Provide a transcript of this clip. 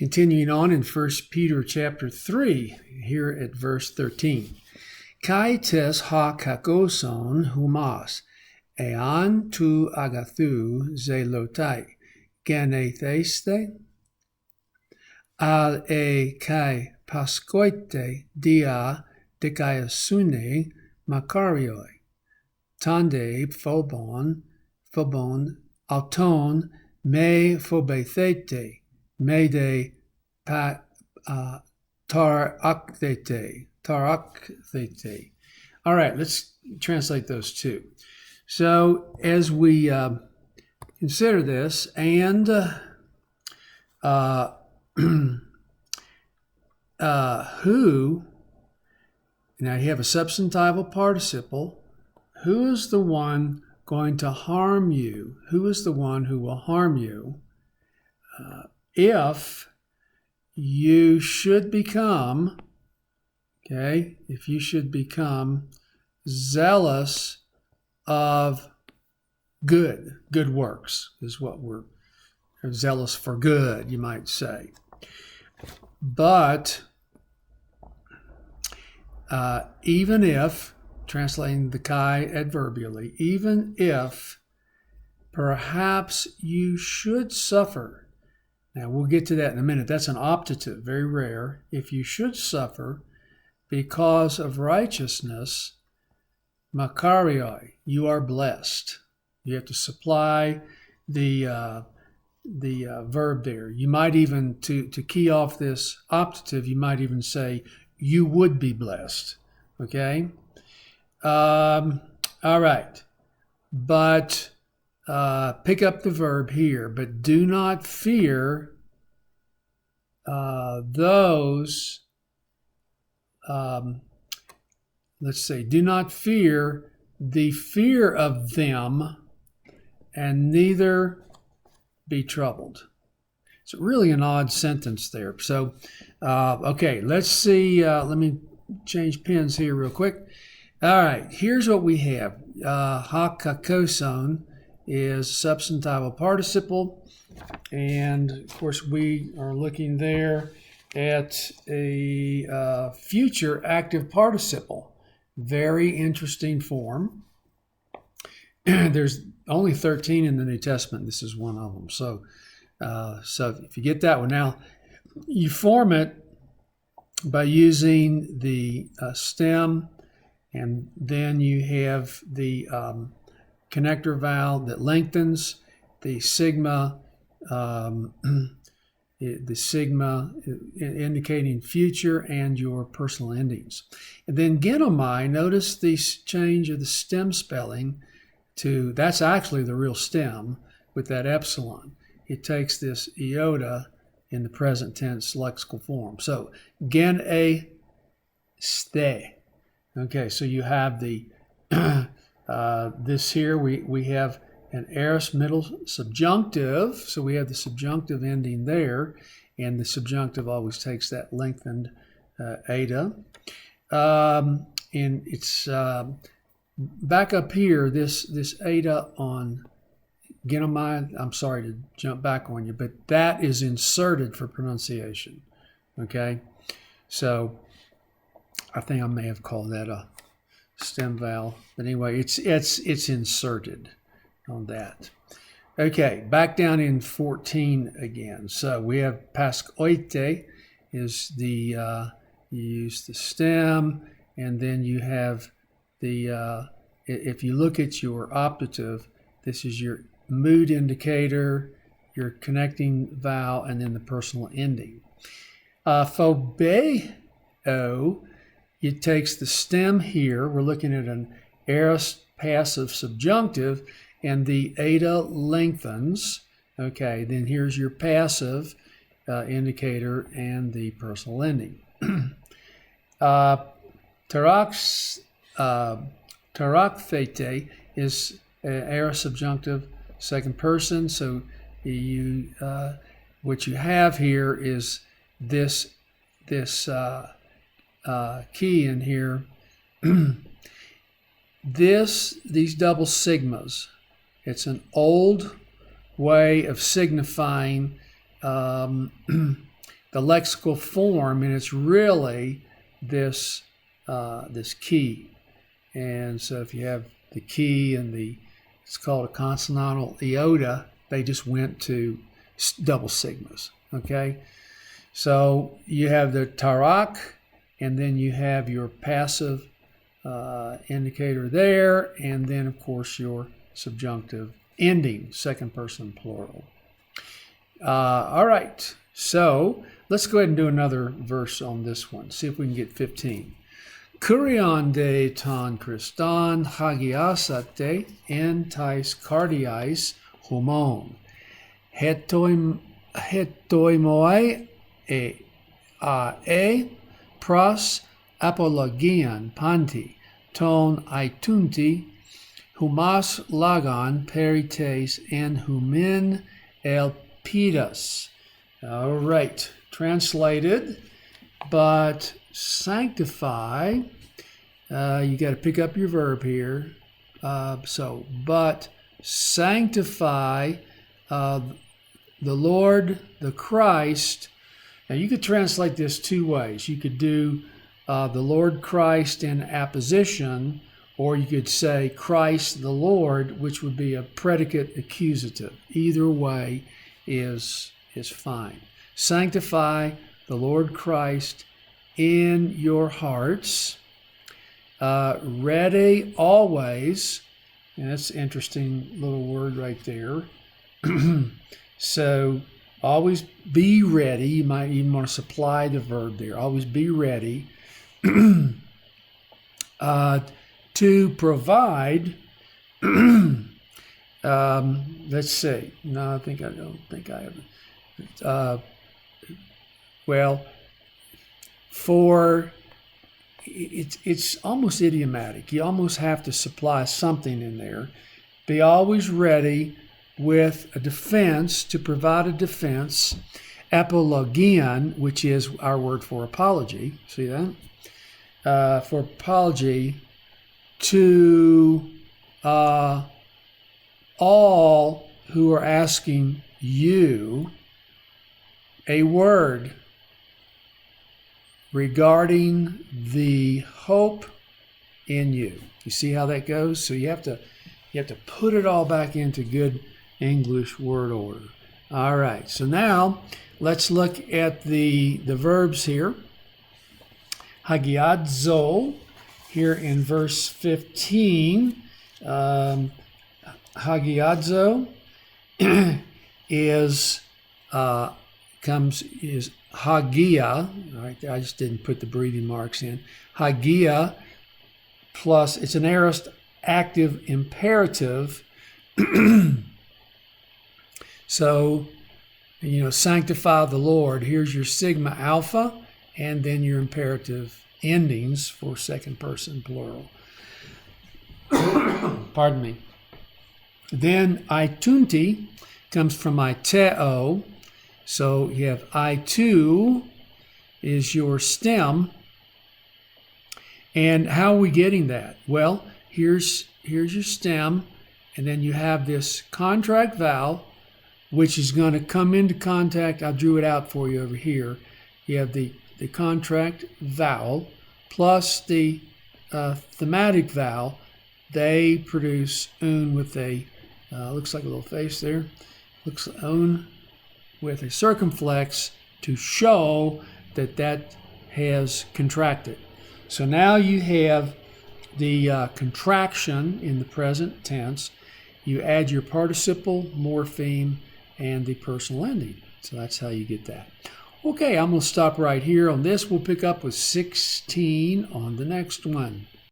Continuing on in 1 Peter chapter 3, here at verse 13. Kai tes ha kakoson humas, ean tu agathu zelotai, genetheste, al e kai pascoite dia dikaiasune makarioi, tande phobon, auton me phobethete, me de tarakthete. All right, let's translate those two. So as we consider this, and who, now you have a substantival participle. Who is the one going to harm you? Who is the one who will harm you? If you should become, if you should become zealous of good works, is what we're zealous for good, you might say. But even if, translating the kai adverbially, even if perhaps you should suffer. Now, we'll get to that in a minute. That's an optative, very rare. If you should suffer because of righteousness, makarioi, you are blessed. You have to supply the verb there. You might even, to key off this optative, you might even say, you would be blessed. Okay? All right. But pick up the verb here, but do not fear those, do not fear the fear of them, and neither be troubled. It's really an odd sentence there. So, okay, let's see. Let me change pens here real quick. All right, here's what we have. Hakakoson is substantival participle, and of course we are looking there at a future active participle. Very interesting form. There's only 13 in the New Testament. This is one of them. So if you get that one, now you form it by using the stem, and then you have the connector vowel that lengthens, the sigma indicating future, and your personal endings. And then genomai, notice the change of the stem spelling to, that's actually the real stem with that epsilon. It takes this iota in the present tense lexical form. So gen a ste. Okay, so you have the this here, we have an aorist middle subjunctive, so we have the subjunctive ending there, and the subjunctive always takes that lengthened eta. And it's back up here, this eta on genomai, I'm sorry to jump back on you, but that is inserted for pronunciation, okay? So I think I may have called that a stem vowel, but anyway, it's inserted on that. Okay, back down in 14 again. So we have pascoite is the you use the stem, and then you have the if you look at your optative, this is your mood indicator, your connecting vowel, and then the personal ending. Phobeo, it takes the stem here. We're looking at an aorist passive subjunctive, and the eta lengthens. Okay, then here's your passive indicator and the personal ending. Tarakthete is aorist subjunctive, second person. So you what you have here is this key in here. These double sigmas. It's an old way of signifying the lexical form, and it's really this this key. And so if you have the key and it's called a consonantal iota, they just went to double sigmas, okay? So you have the tarak, and then you have your passive indicator there, and then of course your subjunctive ending, second person plural. All right, so let's go ahead and do another verse on this one. See if we can get 15. Kurion de ton Christon hagiasate en tais cardiais humon. Hetoimoi e pros apologian panti ton aitunti humas lagon perites en humin elpidas. All right, translated, but sanctify, you got to pick up your verb here. But sanctify the Lord, the Christ. Now you could translate this two ways. You could do the Lord Christ in apposition, or you could say Christ the Lord, which would be a predicate accusative. Either way is fine. Sanctify the Lord Christ in your hearts, ready always, and that's an interesting little word right there. So always be ready. You might even want to supply the verb there. Always be ready to provide. Let's see. No, I don't think I have. Well, for it's almost idiomatic. You almost have to supply something in there. Be always ready with a defense, to provide a defense. Apologian, which is our word for apology. See that? For apology to all who are asking you a word regarding the hope in you. You see how that goes? So you have to put it all back into good English word order. All right, so now let's look at the verbs here. Hagiadzo, here in verse 15. Hagiadzo is hagia. Right, I just didn't put the breathing marks in. Hagia plus, it's an aorist active imperative. So, sanctify the Lord. Here's your sigma alpha, and then your imperative endings for second person plural. Pardon me. Then aitunti comes from aiteo. So you have I2 is your stem. And how are we getting that? Well, here's your stem, and then you have this contract vowel, which is going to come into contact. I drew it out for you over here. You have the contract vowel plus the thematic vowel. They produce un with a, looks like a little face there. Looks un with a circumflex to show that has contracted. So now you have the contraction in the present tense. You add your participle, morpheme, and the personal ending. So that's how you get that. Okay, I'm going to stop right here on this. We'll pick up with 16 on the next one.